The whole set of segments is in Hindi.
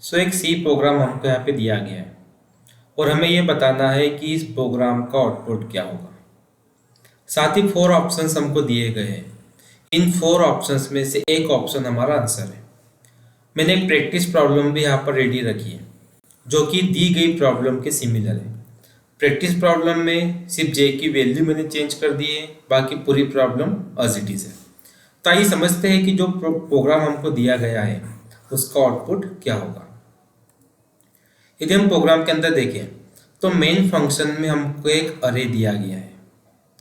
एक सी प्रोग्राम हमको यहाँ पे दिया गया है और हमें ये बताना है कि इस प्रोग्राम का आउटपुट क्या होगा। साथ ही 4 ऑप्शंस हमको दिए गए हैं। इन 4 ऑप्शंस में से एक ऑप्शन हमारा आंसर है। मैंने एक प्रैक्टिस प्रॉब्लम भी यहाँ पर रेडी रखी है जो कि दी गई प्रॉब्लम के सिमिलर है। प्रैक्टिस प्रॉब्लम में सिर्फ जे की वैल्यू मैंने चेंज कर दी है, बाकी पूरी प्रॉब्लम एज इट इज है। तो आइए समझते हैं कि जो प्रोग्राम हमको दिया गया है उसका आउटपुट क्या होगा। यदि हम प्रोग्राम के अंदर देखें तो मेन फंक्शन में हमको एक अरे दिया गया है।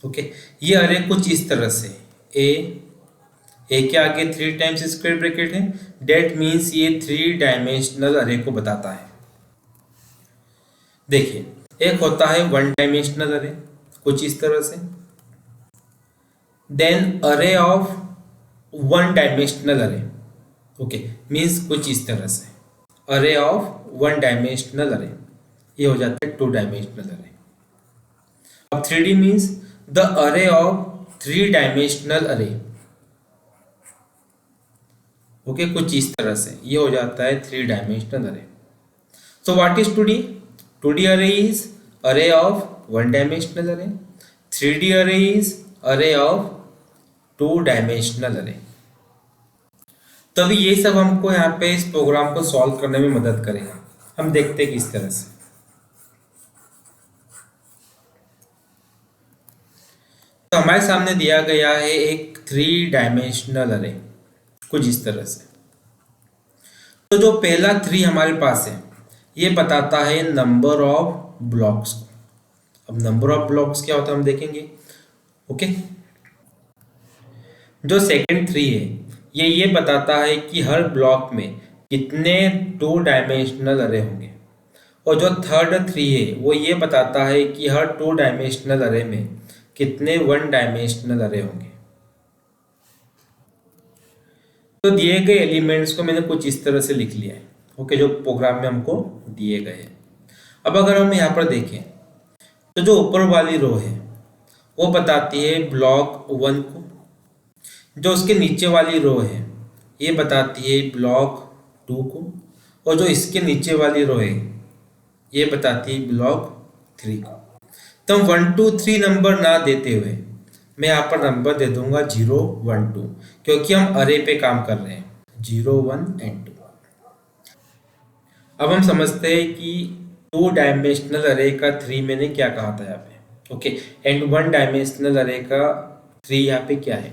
ओके, ये अरे कुछ इस तरह से ए के आगे 3 टाइम्स स्क्वायर ब्रैकेट है। डेट मीन्स ये 3 डायमेंशनल अरे को बताता है। देखिए, एक होता है 1 डायमेंशनल अरे कुछ इस तरह से, देन अरे ऑफ 1 डायमेंशनल अरे। ओके, मीन्स कुछ इस तरह से अरे ऑफ 1 डायमेंशनल अरे, ये हो जाता है 2 डायमेंशनल अरे। अब 3D मीन्स द अरे ऑफ 3 डायमेंशनल अरे। ओके, कुछ इस तरह से ये हो जाता है 3 डायमेंशनल अरे। So what is 2D? 2D array is array of 1 dimensional array. 3D array is array of 2 dimensional array. तो अभी ये सब हमको यहाँ पे इस प्रोग्राम को सॉल्व करने में मदद करेगा। हम देखते हैं किस तरह से। तो हमारे सामने दिया गया है एक 3 डायमेंशनल अरे कुछ इस तरह से। तो जो पहला 3 हमारे पास है ये बताता है नंबर ऑफ ब्लॉक्स को। अब नंबर ऑफ ब्लॉक्स क्या होता है हम देखेंगे। ओके, जो सेकंड 3 है ये बताता है कि हर ब्लॉक में कितने 2 डायमेंशनल अरे होंगे। और जो थर्ड 3 है वो ये बताता है कि हर 2 डायमेंशनल अरे में कितने 1 डायमेंशनल अरे होंगे। तो दिए गए एलिमेंट्स को मैंने कुछ इस तरह से लिख लिया है। ओके, जो प्रोग्राम में हमको दिए गए हैं। अब अगर हम यहाँ पर देखें तो जो ऊपर वाली रो है वो बताती है ब्लॉक 1 को, जो उसके नीचे वाली रो है ये बताती है ब्लॉक 2 को, और जो इसके नीचे वाली रो है ये बताती है ब्लॉक 3 को। तो हम 1 2 3 नंबर ना देते हुए मैं यहाँ पर नंबर दे दूंगा 0 1 2, क्योंकि हम अरे पे काम कर रहे हैं 0 1 एंड 2। अब हम समझते हैं कि 2 डायमेंशनल अरे का 3 मैंने क्या कहा था यहाँ पे। ओके, एंड 1 डायमेंशनल अरे का 3 यहाँ पे क्या है।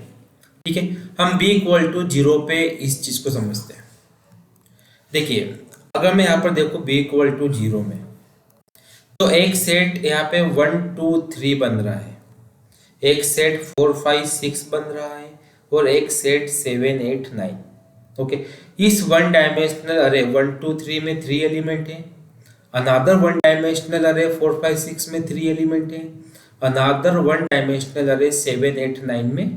ठीक है, हम b इक्वल टू 0 पे इस चीज को समझते हैं। देखिए, अगर मैं यहाँ पर देखो b इक्वल टू 0 में, तो एक सेट यहाँ पे 1 2 3 बन रहा है, एक सेट 4 5 6 बन रहा है, और एक सेट 7 8 9। ओके, इस 1 डायमेंशनल अरे 1 2 3 में 3 एलिमेंट है। अनादर 1 डायमेंशनल अरे 4 5 6 में 3 एलिमेंट है। अनादर 1 डायमेंशनल अरे 7 8 9 में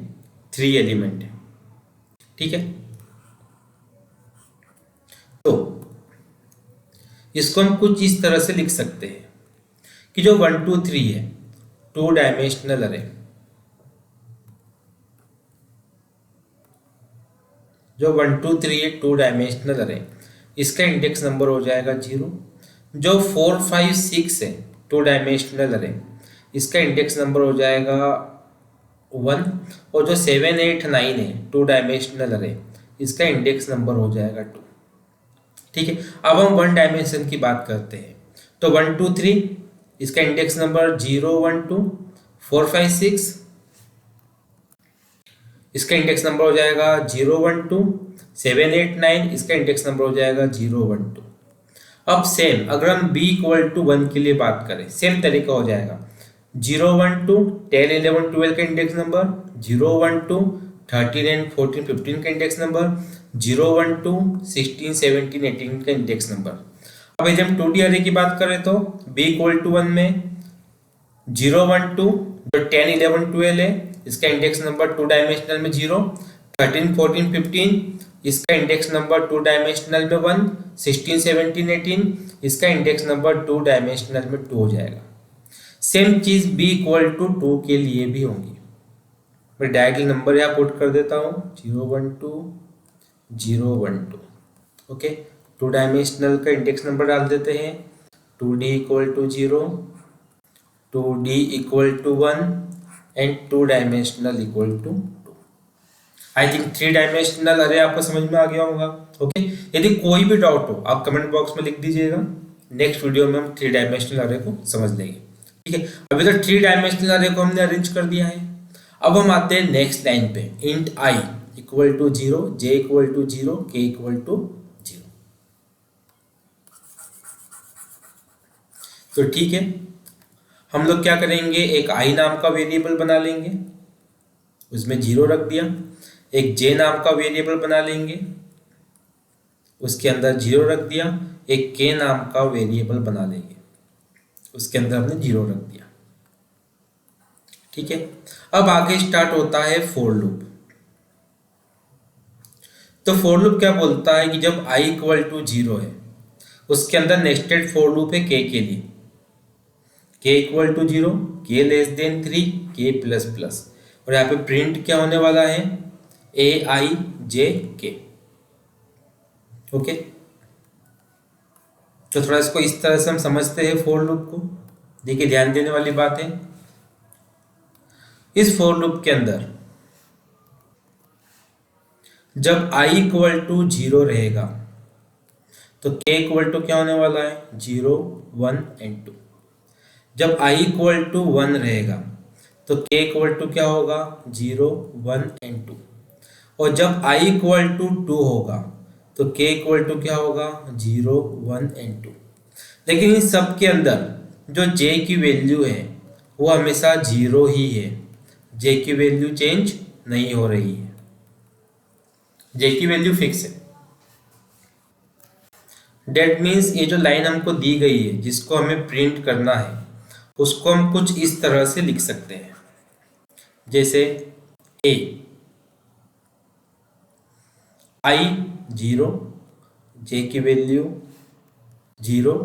3 एलिमेंट है। ठीक है, तो इसको हम कुछ इस तरह से लिख सकते हैं कि जो 1 2 3 है 2 डायमेंशनल अरे, जो 1 2 3 है 2 डायमेंशनल अरे, इसका इंडेक्स नंबर हो जाएगा 0। जो 4 5 6 है 2 डायमेंशनल अरे, इसका इंडेक्स नंबर हो जाएगा 1। और जो 7 8 9 है 2 डायमेंशनल अरे, इसका इंडेक्स नंबर हो जाएगा 2। ठीक है, अब हम 1 डायमेंशन की बात करते हैं। तो 1 2 3 इसका इंडेक्स नंबर 0 1 2, 4 5 6 इसका इंडेक्स नंबर हो जाएगा 0 1 2, 7 8 9 इसका इंडेक्स नंबर हो जाएगा 0 1 2। अब सेम अगर हम b इक्वल टू 1 के लिए बात करें, सेम तरीका हो जाएगा 0 1 2 10 11 12 का इंडेक्स नंबर, 0 1 2 13 एंड 14 15 का इंडेक्स नंबर, 0 1 2 16 17 18 का इंडेक्स नंबर। अब यदि हम 2D अरे की बात करें तो b इक्वल टू 1 में 0 1 2 जो 10 11 12 है इसका इंडेक्स नंबर 2 डायमेंशनल में 0, 13 14 15 इसका इंडेक्स नंबर 2 डायमेंशनल में 1, 16 17 18 इसका इंडेक्स नंबर 2 डायमेंशनल में 2 हो जाएगा। सेम चीज b इक्वल टू 2 के लिए भी होंगी। मैं डायरेक्टली नंबर यहाँ पुट कर देता हूँ 0 1 2 0 1 2। ओके, टू डायमेंशनल का इंडेक्स नंबर डाल देते हैं, 2d equal to 0, 2d equal to 1 and two dimensional equal to 2। I think three dimensional अरे आपको समझ में आ गया होगा। ओके, यदि कोई भी डाउट हो आप कमेंट बॉक्स में लिख दीजिएगा, नेक्स्ट वीडियो में हम थ्री डायमेंशनल अरे को समझ लेंगे। ठीक है, अभी तो थ्री डायमेंशनल अरे को हमने अरेंज कर दिया है। अब हम आते हैं नेक्स्ट लाइन पे, int I equal to 0, J equal to 0, K equal to 0। तो ठीक है, हम लोग क्या करेंगे, एक आई नाम का वेरिएबल बना लेंगे, उसमें 0 रख दिया। एक जे नाम का वेरिएबल बना लेंगे, उसके अंदर 0 रख दिया। एक के नाम का वेरिएबल बना लेंगे, उसके अंदर हमने 0 रख दिया। ठीक है, अब आगे स्टार्ट होता है फॉर लूप। तो फॉर लूप क्या बोलता है कि जब i इक्वल टू 0 है, उसके अंदर नेस्टेड फॉर लूप है k के लिए, k equal to 0, k less than 3, k plus plus, और यहाँ पे प्रिंट क्या होने वाला है, a i j k। Okay, तो थोड़ा इसको इस तरह से हम समझते हैं फॉर लूप को। देखिए, ध्यान देने वाली बात है, इस फॉर लूप के अंदर जब i इक्वल टू 0 रहेगा तो k इक्वल टू क्या होने वाला है, 0, 1 एंड 2। जब i इक्वल टू 1 रहेगा तो k इक्वल टू क्या होगा, 0, 1 एंड 2। और जब i इक्वल टू 2 होगा तो k इक्वल टू क्या होगा, 0, 1 एंड 2। लेकिन इन सब के अंदर जो j की वैल्यू है वो हमेशा 0 ही है, j की वैल्यू चेंज नहीं हो रही है, j की वैल्यू फिक्स है। डेट मीन्स ये जो लाइन हमको दी गई है जिसको हमें प्रिंट करना है, उसको हम कुछ इस तरह से लिख सकते हैं, जैसे a i 0, j की वैल्यू 0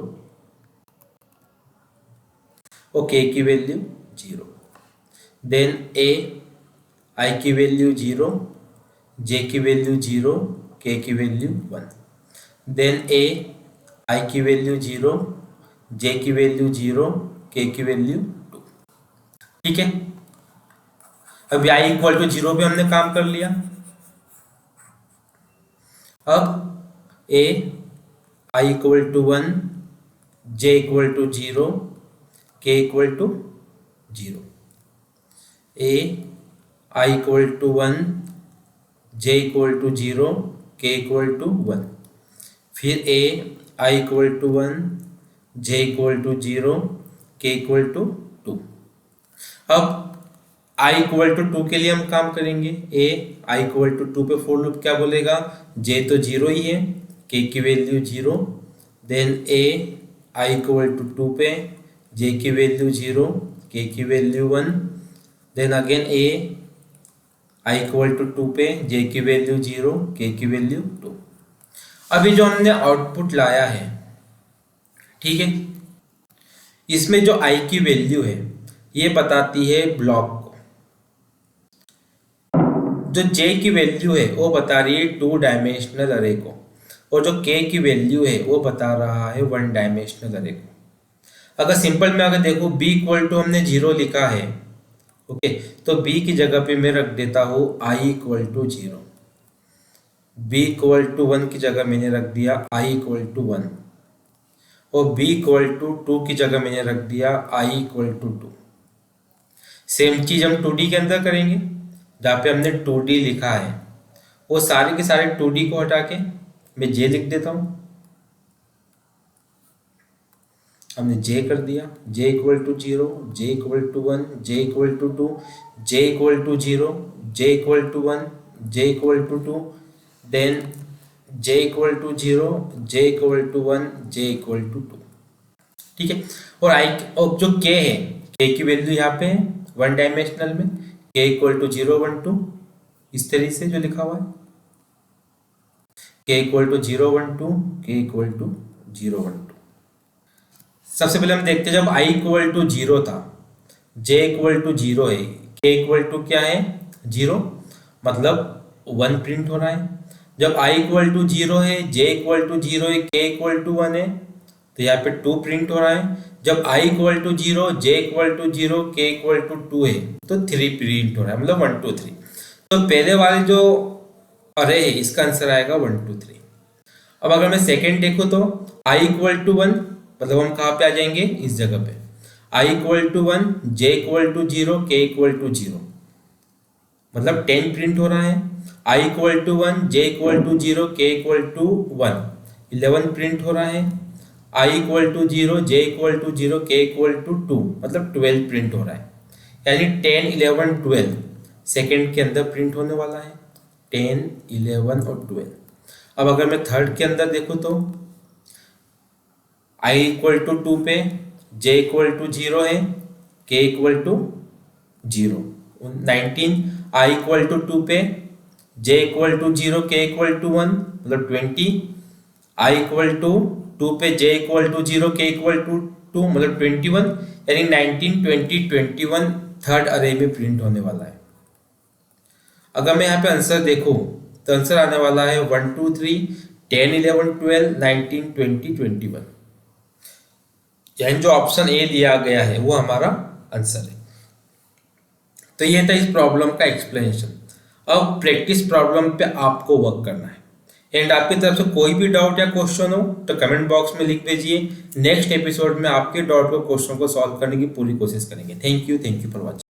और k की वैल्यू 0। देन a i की वैल्यू 0, j की वैल्यू 0, k की वैल्यू 1। देन a i की वैल्यू 0, j की वैल्यू 0, k की वैल्यू 2। ठीक है, अब i इक्वल टू 0 पे हमने काम कर लिया। अब a i equal to 1, j equal to 0, k equal to 0। a i equal to 1, j equal to 0, k equal to 1। फिर a i equal to 1, j equal to 0, k equal to 2। अब i इक्वल टू 2 के लिए हम काम करेंगे, a i इक्वल टू 2 पे फॉर लूप क्या बोलेगा, j तो 0 ही है, k की value 0। Then a i equal to 2 पे j की वैल्यू 0, k की value 1। Then again a i equal to 2 पे j की वैल्यू 0, k की वैल्यू 2। अभी जो हमने आउटपुट लाया है, ठीक है, इसमें जो i की वैल्यू है ये बताती है ब्लॉक को, जो j की वैल्यू है वो बता रही है टू डायमेंशनल अरे को, और जो k की वैल्यू है वो बता रहा है वन डायमेंशनल अरे को। अगर सिंपल में अगर देखो b इक्वल टू हमने 0 लिखा है, ओके, तो b की जगह पे मैं रख देता हूँ i equal to 0, b equal to 1 की जगह मैंने रख दिया i इक्वल टू 1, और b इक्वल टू 2 की जगह मैंने रख दिया i इक्वल टू 2। सेम चीज हम 2d के अंदर करेंगे, जहाँ पे हमने 2d लिखा है वो सारे के सारे 2d को हटा के मैं j लिख देता हूँ। हमने j कर दिया, j equal to 0, j equal to 1, j equal to 2, j equal to 0, j equal to 1, j equal to 2। Then j equal to 0, j equal to 1, j equal to 2। ठीक है, और जो k है, k की वैल्यू यहाँ पे है वन डायमेंशनल में, k इक्वल टू 0, 1, 2, इस तरीके से जो लिखा हुआ है, k equal to 0, 1, 2, k equal to 0, 1, 2। सबसे पहले हम देखते हैं जब i इक्वल टू 0 था, j इक्वल टू 0 है, k इक्वल टू क्या है 0, मतलब 1 प्रिंट हो रहा है। जब i इक्वल टू 0 है, j इक्वल टू 0 है, k इक्वल टू 1 है, तो यहाँ पे 2 प्रिंट हो रहा है। जब i equal to 0, j equal to 0, k equal to 2 है, तो 3 प्रिंट हो रहा है, मतलब 1 2 3। तो पहले वाले जो अरे है इसका आंसर आएगा 1 2 3। अब अगर मैं सेकेंड देखूँ तो i इक्वल टू 1, मतलब हम कहाँ पे आ जाएंगे, इस जगह पे। i equal to 1, j equal to 0, k equal to 0, मतलब 10 प्रिंट हो रहा है। i equal to 1, j equal to 0, k equal to 1, 11 print हो रहा है। i equal to 0, j equal to 0, k equal to 2, मतलब 12 प्रिंट हो रहा है। यानी 10 11 12 सेकेंड के अंदर प्रिंट होने वाला है, 10 11 और 12। अब अगर मैं थर्ड के अंदर देखूँ तो i इक्वल टू 2 पे j इक्वल टू 0 है, k equal to 0, 19। i equal to 2 पे j equal to 0, k equal to 1, मतलब 20। i इक्वल टू 2 पे j equal to 0, k equal to 2, मतलब 21। यानी 19 20 21 थर्ड अरे में प्रिंट होने वाला है। अगर मैं यहाँ पे आंसर देखूँ तो आंसर आने वाला है 1 2 3 10 11 12 19 20 21। यानी जो ऑप्शन ए दिया गया है वो हमारा आंसर है। तो ये था इस प्रॉब्लम का एक्सप्लेनेशन। अब प्रैक्टिस प्रॉब्लम पे आपको वर्क करना है। एंड आपकी तरफ से कोई भी डाउट या क्वेश्चन हो तो कमेंट बॉक्स में लिख भेजिए। नेक्स्ट एपिसोड में आपके डाउट को क्वेश्चन को सॉल्व करने की पूरी कोशिश करेंगे। Thank you for watching.